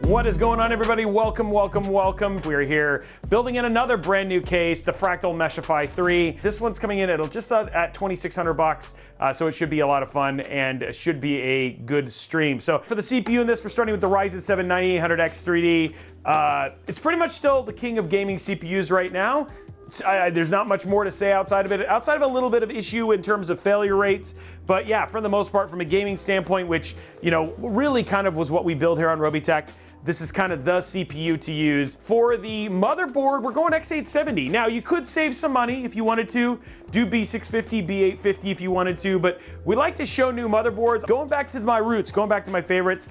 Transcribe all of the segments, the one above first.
What is going on, everybody? Welcome, welcome, welcome. We're here building in another brand new case, the Fractal Meshify 3. This one's coming in at just at 2,600 bucks, so it should be a lot of fun and should be a good stream. So for the CPU in this, we're starting with the Ryzen 7 9800X 3D. It's pretty much still the king of gaming CPUs right now. There's not much more to say outside of it, outside of a little bit of issue in terms of failure rates. But yeah, for the most part, from a gaming standpoint, which, you know, really kind of was what we build here on Robeytech, this is kind of the CPU to use. For the motherboard, we're going X870. Now, you could save some money if you wanted to, do B650, B850 if you wanted to, but we like to show new motherboards. Going back to my roots, going back to my favorites,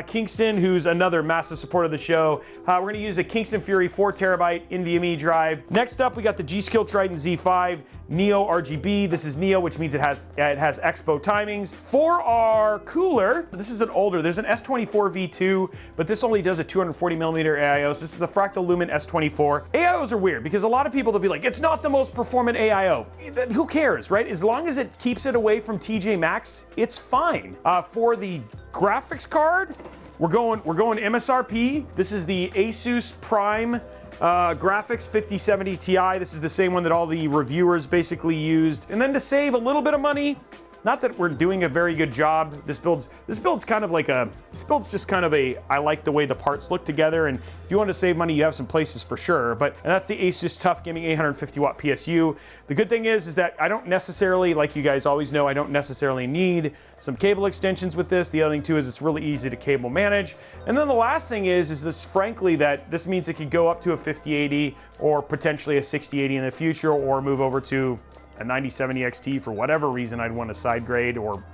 Kingston, who's another massive supporter of the show. We're gonna use a Kingston Fury 4TB NVMe drive. Next up, we got the G-Skill Triton Z5 Neo RGB. This is Neo, which means it has Expo timings. For our cooler, this is an older, there's an S24 V2, but this only does a 240mm AIO, so this is the Fractal Lumen S24. AIOs are weird because a lot of people, they'll be like, it's not the most performant AIO. Who cares, right? As long as it keeps it away from TJ Maxx, it's fine. For the graphics card, we're going MSRP. This is the Asus Prime graphics 5070 Ti. This is the same one that all the reviewers basically used. And then to save a little bit of money, not that we're doing a very good job. This build's kind of like just kind of a, I like the way the parts look together, and if you want to save money, you have some places for sure. And that's the Asus Tough Gaming 850 watt PSU. The good thing is that I don't necessarily, like you guys always know, I don't necessarily need some cable extensions with this. The other thing too is it's really easy to cable manage. And then the last thing is this, frankly, that this means it could go up to a 5080 or potentially a 6080 in the future, or move over to a 9070 XT for whatever reason I'd want to side grade, or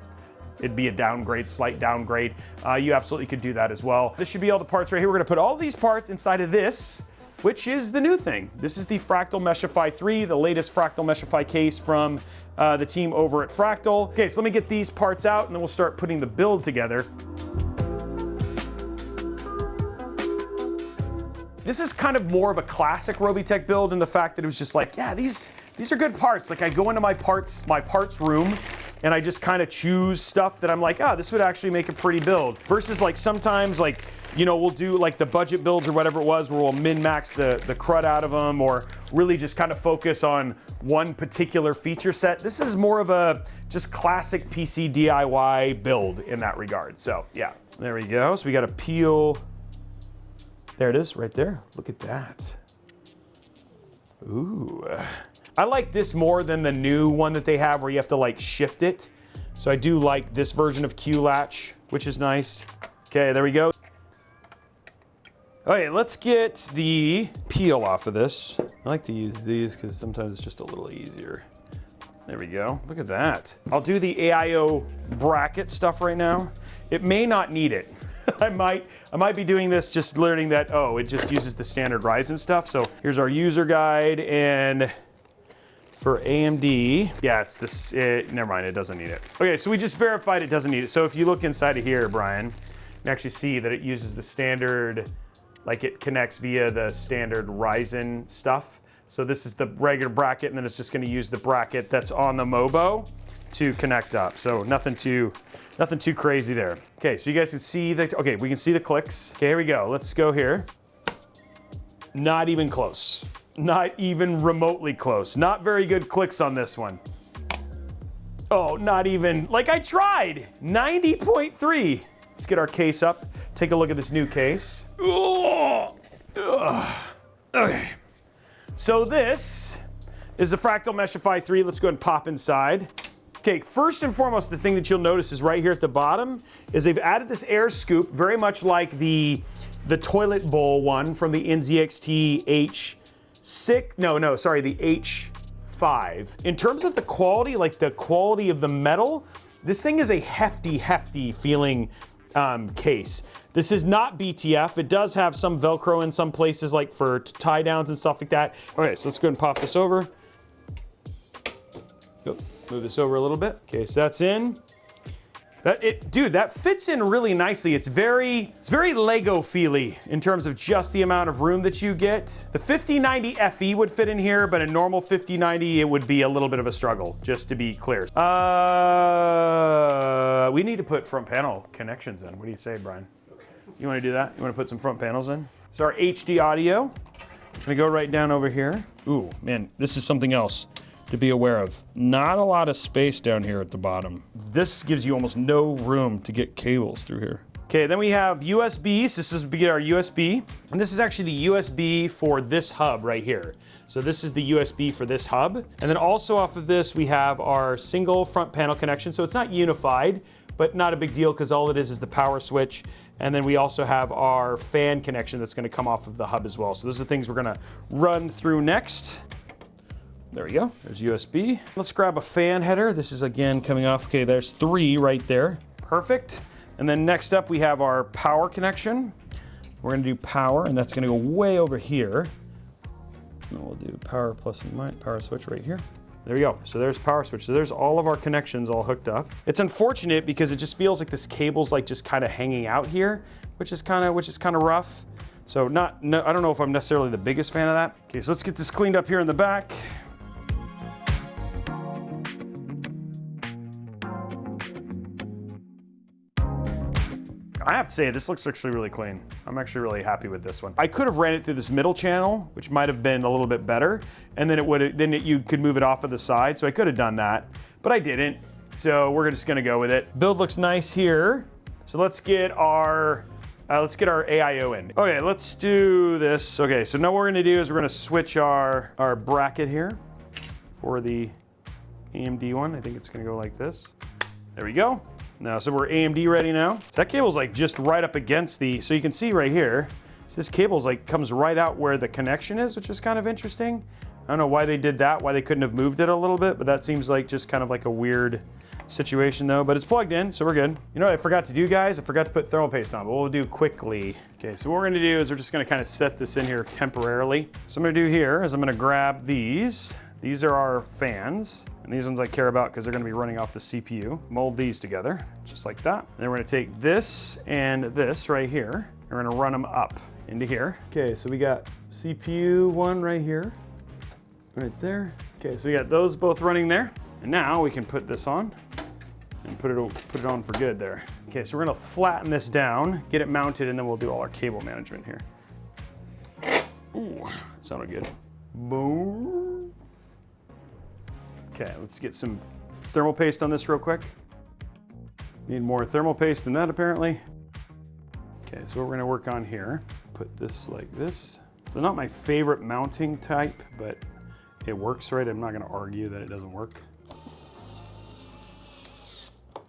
it'd be a downgrade, slight downgrade. You absolutely could do that as well. This should be all the parts right here. We're gonna put all these parts inside of this, which is the new thing. This is the Fractal Meshify 3, the latest Fractal Meshify case from the team over at Fractal. Okay, so let me get these parts out and then we'll start putting the build together. This is kind of more of a classic Robeytech build in the fact that it was just like, yeah, these are good parts. Like I go into my parts room and I just kind of choose stuff that I'm like, this would actually make a pretty build. Versus like sometimes, like, you know, we'll do like the budget builds or whatever it was where we'll min-max the crud out of them, or really just kind of focus on one particular feature set. This is more of a just classic PC DIY build in that regard. So yeah, there we go. So we got to peel. There it is, right there. Look at that. Ooh. I like this more than the new one that they have where you have to like shift it. So I do like this version of Q-Latch, which is nice. Okay, there we go. Okay, let's get the peel off of this. I like to use these because sometimes it's just a little easier. There we go, look at that. I'll do the AIO bracket stuff right now. It may not need it. I might be doing this just learning that, oh, it just uses the standard Ryzen stuff. So here's our user guide, and for AMD, yeah, it's this, never mind, it doesn't need it. Okay, so we just verified it doesn't need it. So if you look inside of here, Brian, you actually see that it uses the standard, like it connects via the standard Ryzen stuff. So this is the regular bracket, and then it's just gonna use the bracket that's on the Mobo to connect up. So nothing too crazy there. Okay, so you guys can see okay, we can see the clicks. Okay, here we go. Let's go here. Not even close. Not even remotely close. Not very good clicks on this one. Oh, not even, like I tried. 90.3. Let's get our case up. Take a look at this new case. Oh, okay. So this is the Fractal Meshify 3. Let's go ahead and pop inside. Okay, first and foremost, the thing that you'll notice is right here at the bottom is they've added this air scoop, very much like the toilet bowl one from the NZXT H6, the H5. In terms of the quality, like the quality of the metal, this thing is a hefty feeling case. This is not BTF. It does have some Velcro in some places, like for tie downs and stuff like that. Okay, so let's go ahead and pop this over. Move this over a little bit. Okay, so that's in. Dude, that fits in really nicely. It's very Lego feely in terms of just the amount of room that you get. The 5090 FE would fit in here, but a normal 5090, it would be a little bit of a struggle, just to be clear. We need to put front panel connections in. What do you say, Brian? You want to do that? You want to put some front panels in? So our HD audio, I'm gonna go right down over here. Ooh, man, this is something else to be aware of. Not a lot of space down here at the bottom. This gives you almost no room to get cables through here. Okay, then we have USBs. This is our USB. And this is actually the USB for this hub right here. So this is the USB for this hub. And then also off of this, we have our single front panel connection. So it's not unified, but not a big deal because all it is the power switch. And then we also have our fan connection that's gonna come off of the hub as well. So those are the things we're gonna run through next. There we go, there's USB. Let's grab a fan header. This is again coming off, okay, there's 3 right there. Perfect. And then next up we have our power connection. We're gonna do power, and that's gonna go way over here. And we'll do power plus and minus, power switch right here. There we go, so there's power switch. So there's all of our connections all hooked up. It's unfortunate because it just feels like this cable's like just kind of hanging out here, which is kind of rough. So I don't know if I'm necessarily the biggest fan of that. Okay, so let's get this cleaned up here in the back. I have to say, this looks actually really clean. I'm actually really happy with this one. I could have ran it through this middle channel, which might have been a little bit better, and then you could move it off of the side, so I could have done that, but I didn't, so we're just gonna go with it. Build looks nice here, so let's get our AIO in. Okay, let's do this. Okay, so now what we're gonna do is we're gonna switch our bracket here for the AMD one. I think it's gonna go like this. There we go. Now, so we're AMD ready now. So that cable's like just right up against so you can see right here, so this cable's like comes right out where the connection is, which is kind of interesting. I don't know why they did that, why they couldn't have moved it a little bit, but that seems like just kind of like a weird situation though, but it's plugged in, so we're good. You know what I forgot to do, guys? I forgot to put thermal paste on, but we'll do quickly. Okay, so what we're gonna do is we're just gonna kind of set this in here temporarily. So I'm gonna do here is I'm gonna grab these. These are our fans, and these ones I care about because they're gonna be running off the CPU. Mold these together, just like that. And then we're gonna take this and this right here, and we're gonna run them up into here. Okay, so we got CPU one right here, right there. Okay, so we got those both running there. And now we can put this on and put it on for good there. Okay, so we're gonna flatten this down, get it mounted, and then we'll do all our cable management here. Ooh, that sounded good. Boom. Okay, let's get some thermal paste on this real quick. Need more thermal paste than that apparently. Okay, so what we're gonna work on here, put this like this. So not my favorite mounting type, but it works right. I'm not gonna argue that it doesn't work.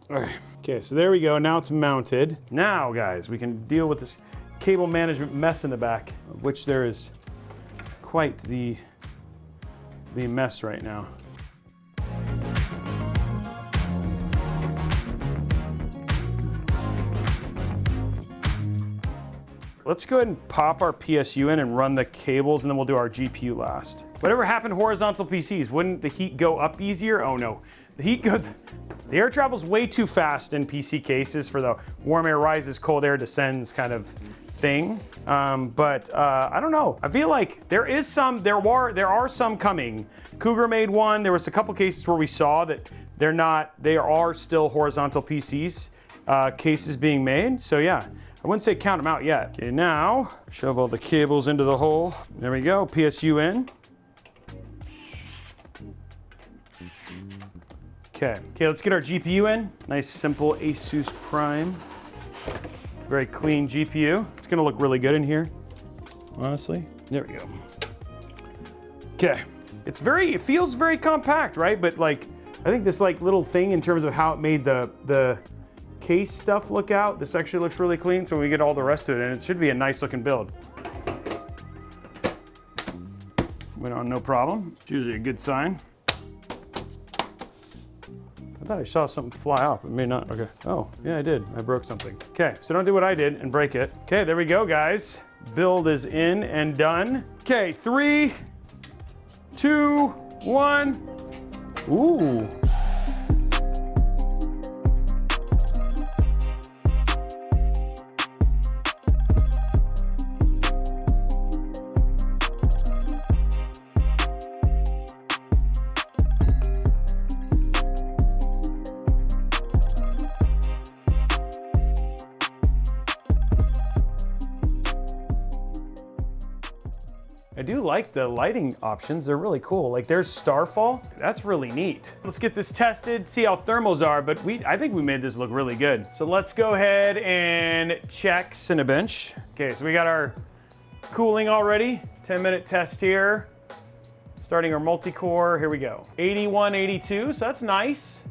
Okay, so there we go, now it's mounted. Now guys, we can deal with this cable management mess in the back, of which there is quite the mess right now. Let's go ahead and pop our PSU in and run the cables, and then we'll do our GPU last. Whatever happened to horizontal PCs? Wouldn't the heat go up easier? Oh no, the air travels way too fast in PC cases for the warm air rises, cold air descends kind of thing. But I don't know. I feel like there are some coming. Cougar made one. There was a couple cases where we saw that they are still horizontal PCs cases being made. So yeah. I wouldn't say count them out yet. Okay, now shove all the cables into the hole. There we go, PSU in. Okay, let's get our GPU in. Nice, simple Asus Prime. Very clean GPU. It's gonna look really good in here, honestly. There we go. Okay, it feels very compact, right? But like, I think this like little thing in terms of how it made the case stuff look out, this actually looks really clean, so when we get all the rest of it in, it should be a nice looking build. Went on no problem. It's usually a good sign. I thought I saw something fly off, it may not. Okay. Oh, yeah, I did. I broke something. Okay, so don't do what I did and break it. Okay, there we go, guys. Build is in and done. Okay, 3, 2, 1. Ooh. I do like the lighting options. They're really cool. Like there's Starfall. That's really neat. Let's get this tested, see how thermals are, but I think we made this look really good. So let's go ahead and check Cinebench. Okay, so we got our cooling already. 10-minute test here. Starting our multi-core, here we go. 81, 82, so that's nice.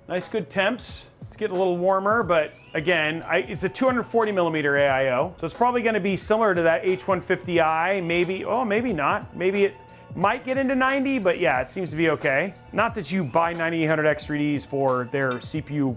Nice, good temps. It's getting a little warmer, but again, it's a 240 millimeter AIO, so it's probably gonna be similar to that H150i, maybe, oh, maybe not. Maybe it might get into 90, but yeah, it seems to be okay. Not that you buy 9800X3Ds for their CPU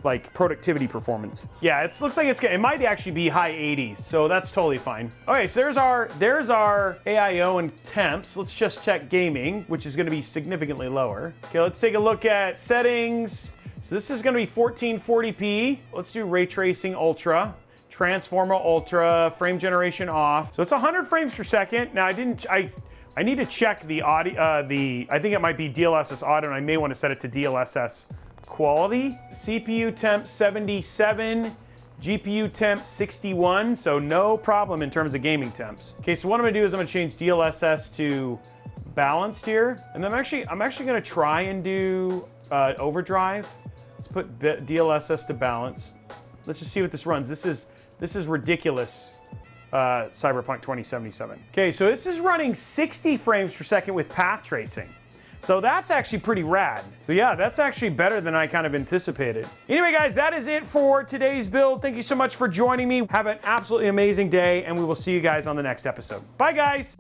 like productivity performance. Yeah, it looks like it might actually be high 80s, so that's totally fine. Okay, so there's our AIO and temps. Let's just check gaming, which is gonna be significantly lower. Okay, let's take a look at settings. So this is gonna be 1440p. Let's do ray tracing ultra, transformer ultra, frame generation off. So it's 100 frames per second. Now I need to check the audio, I think it might be DLSS audio, and I may wanna set it to DLSS quality. CPU temp 77, GPU temp 61, so no problem in terms of gaming temps. Okay, so what I'm gonna do is I'm gonna change DLSS to balanced here, and then I'm actually gonna try and do overdrive. Let's put DLSS to balanced. Let's just see what this runs. This is ridiculous. Cyberpunk 2077. Okay, so this is running 60 frames per second with path tracing. So that's actually pretty rad. So yeah, that's actually better than I kind of anticipated. Anyway, guys, that is it for today's build. Thank you so much for joining me. Have an absolutely amazing day, and we will see you guys on the next episode. Bye, guys.